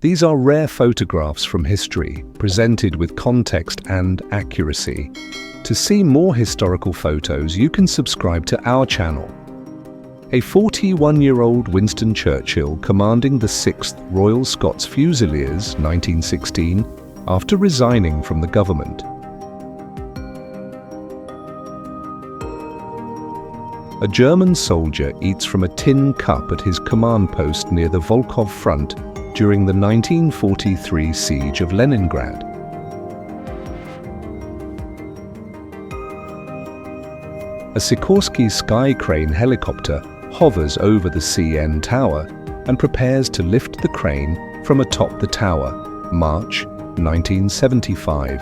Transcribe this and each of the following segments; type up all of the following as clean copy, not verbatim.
These are rare photographs from history, presented with context and accuracy. To see more historical photos, you can subscribe to our channel. A 41-year-old Winston Churchill commanding the 6th Royal Scots Fusiliers, 1916, after resigning from the government. A German soldier eats from a tin cup at his command post near the Volkhov front during the 1943 siege of Leningrad. A Sikorsky Sky Crane helicopter hovers over the CN Tower and prepares to lift the crane from atop the tower, March 1975.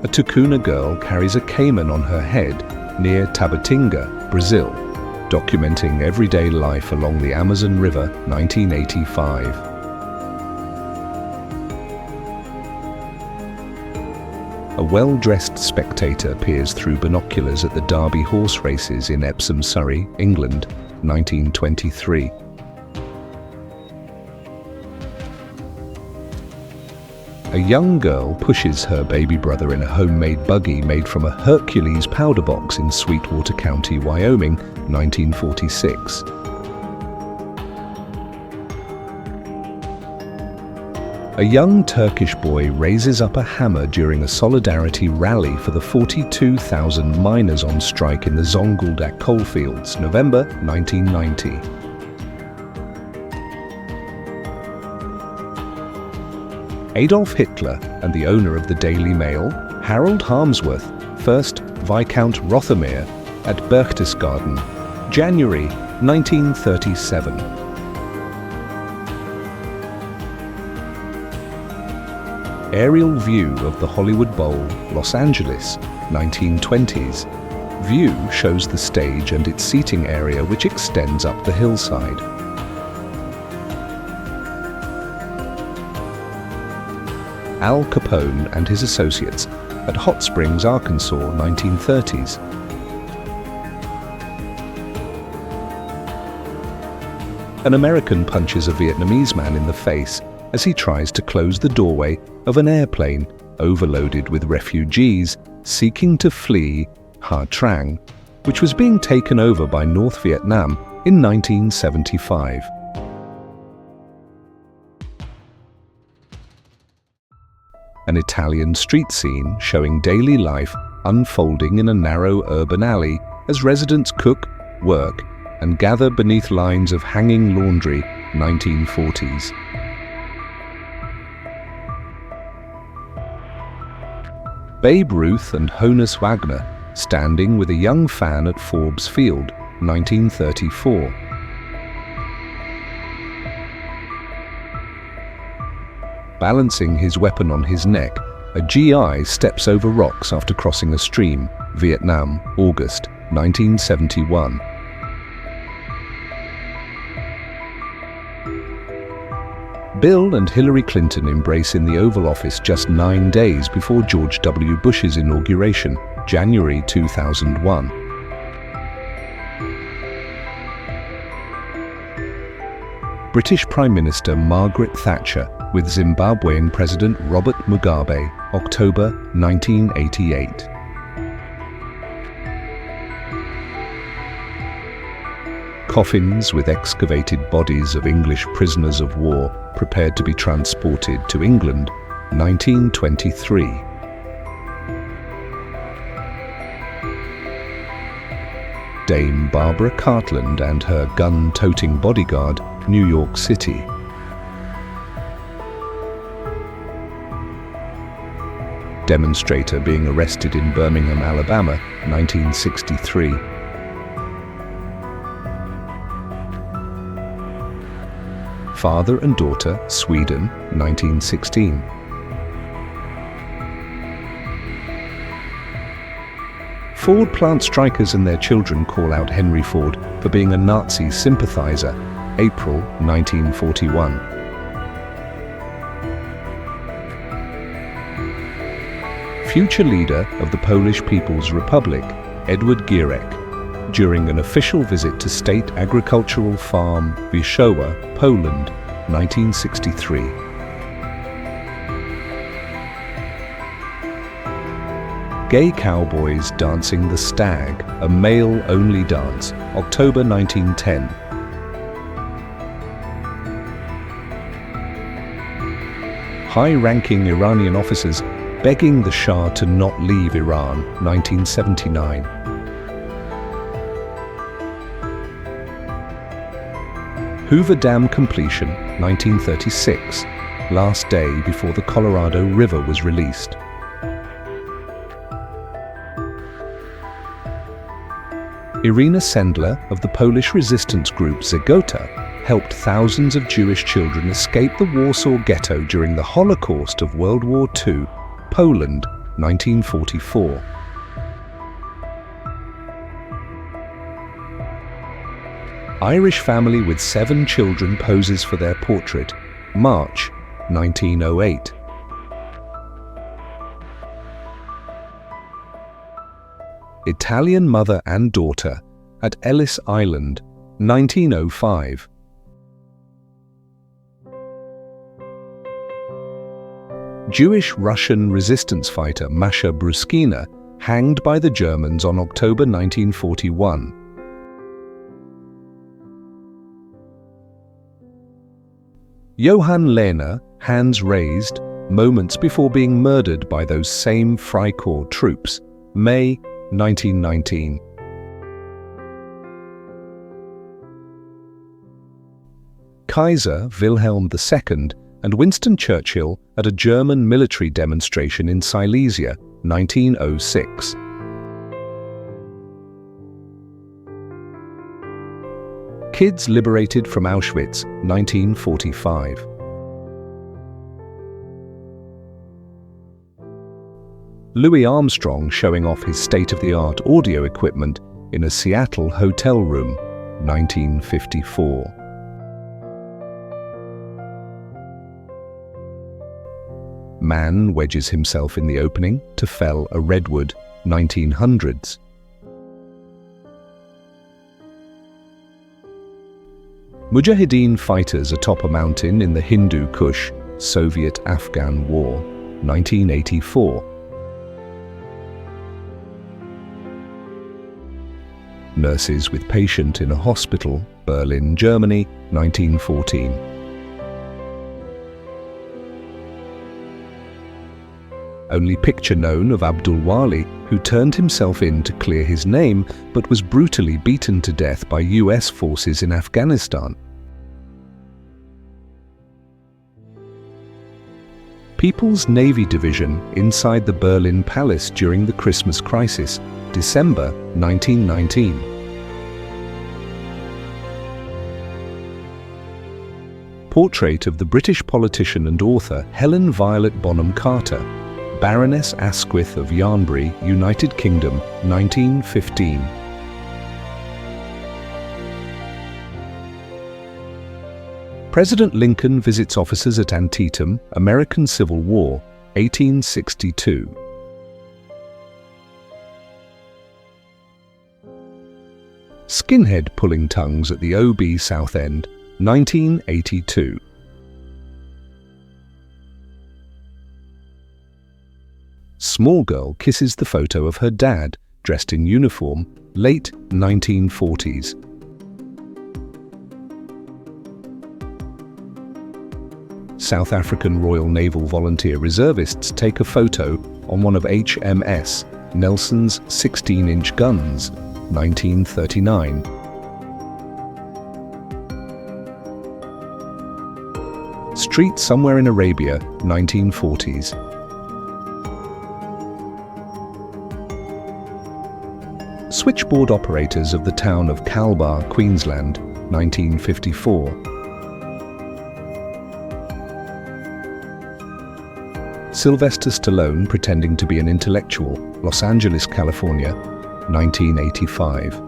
A Tucuna girl carries a caiman on her head near Tabatinga, Brazil, documenting everyday life along the Amazon River, 1985. A well-dressed spectator peers through binoculars at the Derby horse races in Epsom, Surrey, England, 1923. A young girl pushes her baby brother in a homemade buggy made from a Hercules powder box in Sweetwater County, Wyoming, 1946. A young Turkish boy raises up a hammer during a solidarity rally for the 42,000 miners on strike in the Zonguldak coalfields, November 1990. Adolf Hitler and the owner of the Daily Mail, Harold Harmsworth, 1st Viscount Rothermere, at Berchtesgaden, January 1937. Aerial view of the Hollywood Bowl, Los Angeles, 1920s. View shows the stage and its seating area, which extends up the hillside. Al Capone and his associates at Hot Springs, Arkansas, 1930s. An American punches a Vietnamese man in the face as he tries to close the doorway of an airplane overloaded with refugees seeking to flee Ha Trang, which was being taken over by North Vietnam in 1975. An Italian street scene showing daily life unfolding in a narrow urban alley as residents cook, work, and gather beneath lines of hanging laundry, 1940s. Babe Ruth and Honus Wagner standing with a young fan at Forbes Field, 1934. Balancing his weapon on his neck, a GI steps over rocks after crossing a stream, Vietnam, August 1971. Bill and Hillary Clinton embrace in the Oval Office just 9 days before George W. Bush's inauguration, January 2001. British Prime Minister Margaret Thatcher with Zimbabwean President Robert Mugabe, October 1988. Coffins with excavated bodies of English prisoners of war prepared to be transported to England, 1923. Dame Barbara Cartland and her gun-toting bodyguard, New York City. Demonstrator being arrested in Birmingham, Alabama, 1963. Father and daughter, Sweden, 1916. Ford plant strikers and their children call out Henry Ford for being a Nazi sympathizer, April 1941. Future leader of the Polish People's Republic, Edward Gierek, during an official visit to State Agricultural Farm Wyszowa, Poland, 1963. Gay Cowboys Dancing the Stag, a male-only dance, October 1910. High-ranking Iranian officers begging the Shah to not leave Iran, 1979. Hoover Dam completion, 1936, last day before the Colorado River was released. Irina Sendler of the Polish resistance group Zagota helped thousands of Jewish children escape the Warsaw Ghetto during the Holocaust of World War II, Poland, 1944. Irish family with 7 children poses for their portrait, March, 1908. Italian mother and daughter at Ellis Island, 1905. Jewish-Russian resistance fighter Masha Bruskina hanged by the Germans on October 1941. Johann Lehner, hands raised, moments before being murdered by those same Freikorps troops, May 1919. Kaiser Wilhelm II and Winston Churchill at a German military demonstration in Silesia, 1906. Kids liberated from Auschwitz, 1945. Louis Armstrong showing off his state-of-the-art audio equipment in a Seattle hotel room, 1954. Man wedges himself in the opening to fell a redwood, 1900s. Mujahideen fighters atop a mountain in the Hindu Kush, Soviet-Afghan War, 1984. Nurses with patient in a hospital, Berlin, Germany, 1914. Only picture known of Abdul-Wali, who turned himself in to clear his name but was brutally beaten to death by US forces in Afghanistan. People's Navy Division inside the Berlin Palace during the Christmas crisis, December 1919. Portrait of the British politician and author Helen Violet Bonham Carter, Baroness Asquith of Yarnbury, United Kingdom, 1915. President Lincoln visits officers at Antietam, American Civil War, 1862. Skinhead pulling tongues at the OB South End, 1982. Small girl kisses the photo of her dad, dressed in uniform, late 1940s. South African Royal Naval Volunteer Reservists take a photo on one of HMS Nelson's 16-inch guns, 1939. Street somewhere in Arabia, 1940s. Switchboard operators of the town of Calbar, Queensland, 1954. Sylvester Stallone pretending to be an intellectual, Los Angeles, California, 1985.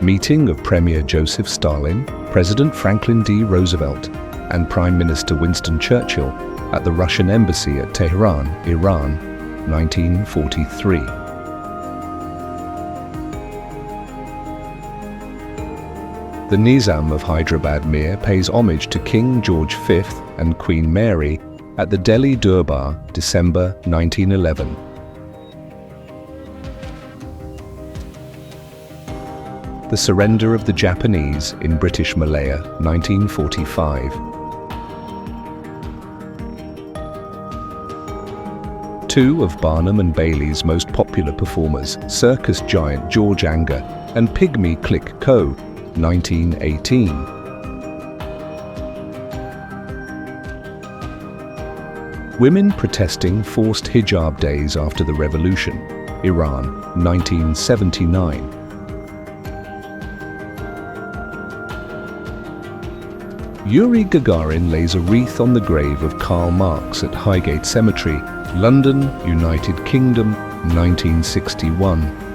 Meeting of Premier Joseph Stalin, President Franklin D. Roosevelt, and Prime Minister Winston Churchill at the Russian Embassy at Tehran, Iran, 1943. The Nizam of Hyderabad Mir pays homage to King George V and Queen Mary at the Delhi Durbar, December 1911. The surrender of the Japanese in British Malaya, 1945. Two of Barnum and Bailey's most popular performers, circus giant George Anger and Pygmy Click Co., 1918. Women protesting forced hijab days after the revolution, Iran, 1979. Yuri Gagarin lays a wreath on the grave of Karl Marx at Highgate Cemetery, London, United Kingdom, 1961.